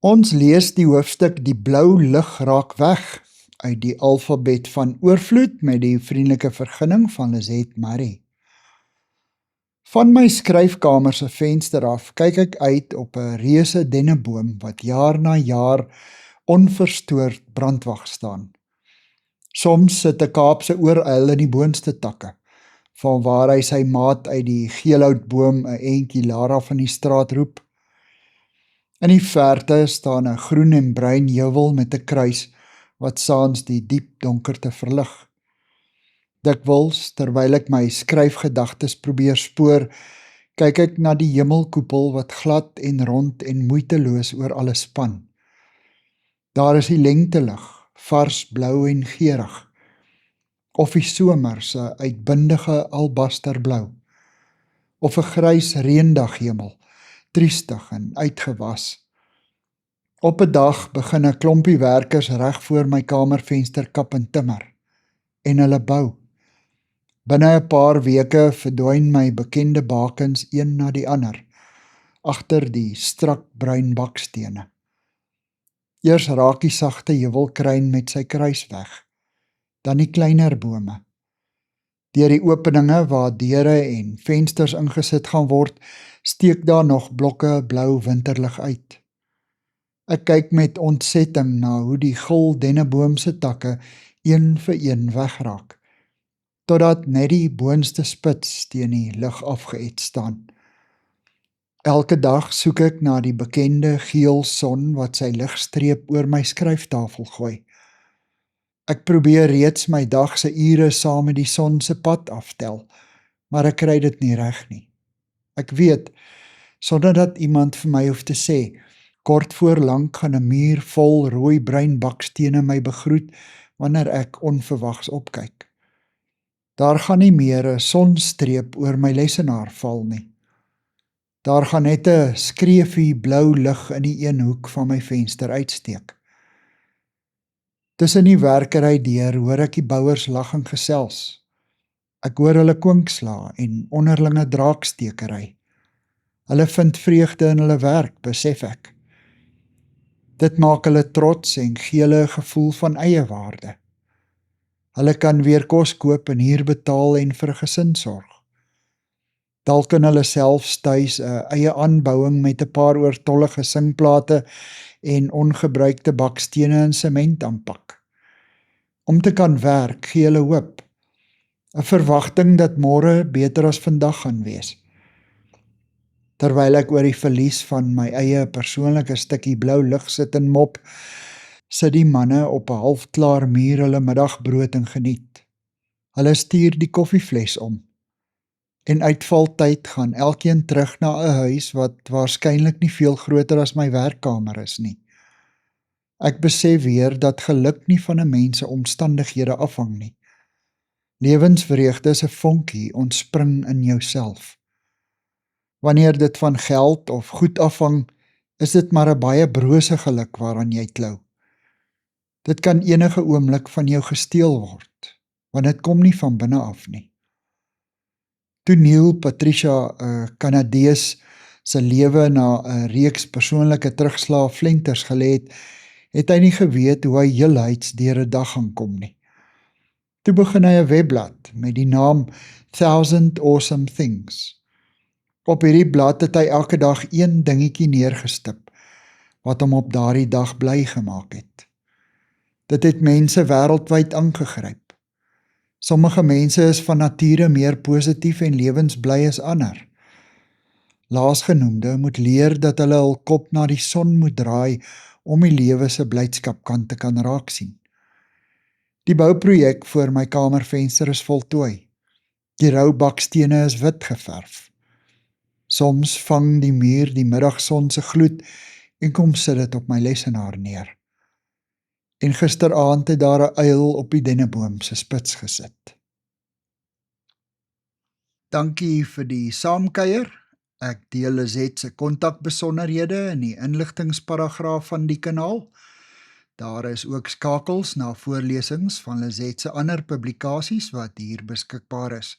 Ons lees die hoofstuk Die blou lig raak weg uit die alfabet van oorvloed met die vriendelike vergunning van Lizette Murray. Van my skryfkamer se venster af kyk ek uit op 'n reuse denneboom wat jaar na jaar onverstoord brandwag staan. Soms sit 'n Kaapse ooruil in die boonste takke, vanwaar hy sy maat uit die geelhoutboom 'n entjie laer af in die straat roep. In die verte staan 'n groen en bruin heuwel met 'n kruis wat saans die diep donkerte verlig. Dikwels, terwyl ek my skryfgedagtes probeer spoor, kyk ek na die hemelkoepel wat glad en rond en moeiteloos oor alles span. Daar is die lentelig, vars blou en geurig, of die somer se uitbundige albasterblou, of 'n grys reendaghemel, triestig en uitgewas. Op 'n dag begin 'n klompie werkers reg voor my kamervenster kap en timmer, en hulle bou. Binne 'n paar weke verdwyn my bekende bakens een na die ander, agter die strak bruin bakstene. Eers raak die sagte heuwelkruin met sy kruis weg, dan die kleiner bome. Deur die openinge waar deure en vensters ingesit gaan word, steek daar nog blokke blou winterlig uit. Ek kyk met ontsetting na hoe die gul denneboom se takke een vir een wegraak, totdat net die boonste spits teen die lug afgeëet staan. Elke dag soek ek na die bekende geel son wat sy ligstreep oor my skryftafel gooi. Ek probeer reeds my dag se ure saam met die son se pad aftel, maar ek kry dit nie reg nie. Ek weet, sonder dat iemand vir my hoef te sê, kort voor lank gaan 'n muur vol rooi-bruin bakstene my begroet wanneer ek onverwags opkyk. Daar gaan nie meer 'n sonstreep oor my lesenaar val nie. Daar gaan net 'n skreefie blou lig in die een hoek van my venster uitsteek. Tussen die werkery deur hoor ek die bouers lag en gesels. Ek hoor hulle kwinkslae en onderlinge draakstekery. Hulle vind vreugde in hulle werk, besef ek. Dit maak hulle trots en gee hulle 'n gevoel van eie waarde. Hulle kan weer kos koop en huur betaal en vir 'n gesin sorg. Dalk kan hulle selfs tuis 'n eie aanbouing met 'n paar oortollige singplate en ongebruikte bakstene en sement aanpak. Om te kan werk gee hulle hoop, 'n verwagting dat môre beter as vandag gaan wees. Terwyl ek oor die verlies van my eie persoonlike stukkie blou lig sit en mop, sit die manne op 'n halfklaar muur hulle middagbrood en geniet. Hulle stuur die koffievles om. En uitvaltyd gaan elkeen terug na 'n huis wat waarskynlik nie veel groter as my werkkamer is nie. Ek besef weer dat geluk nie van 'n mens se omstandighede afhang nie. Lewensvreugde is 'n vonkie ontspring in jouself. Wanneer dit van geld of goed afhang, is dit maar 'n baie brose geluk waaraan jy klou. Dit kan enige oomblik van jou gesteel word, want dit kom nie van binne af nie. Toe Neil Patricia, 'n Kanadees, se lewe na 'n reeks persoonlike terugslae flenters gelê het hy nie geweet hoe hy heelhuids deur 'n dag gaan kom nie. Toe begin hy 'n webblad met die naam 1000 Awesome Things. Op hierdie blad het hy elke dag een dingetjie neergestip, wat hom op daardie dag bly gemaak het. Dit het mense wêreldwyd aangegryp. Sommige mense is van nature meer positief en lewensbly as ander. Laasgenoemde moet leer dat hulle hul kop na die son moet draai om die lewe se blydskapkant te kan raak sien. Die bouprojek voor my kamervenster is voltooi. Die rou bakstene is wit geverf. Soms vang die muur die middagson se gloed en kom sit dit op my lesenaar neer. En gisteraand het daar 'n uil op die denneboom se spits gesit. Dankie vir die saamkuier. Ek deel Lizette se kontakbesonderhede in die inligtingsparagraaf van die kanaal. Daar is ook skakels na voorlesings van Lizette se ander publikasies wat hier beskikbaar is.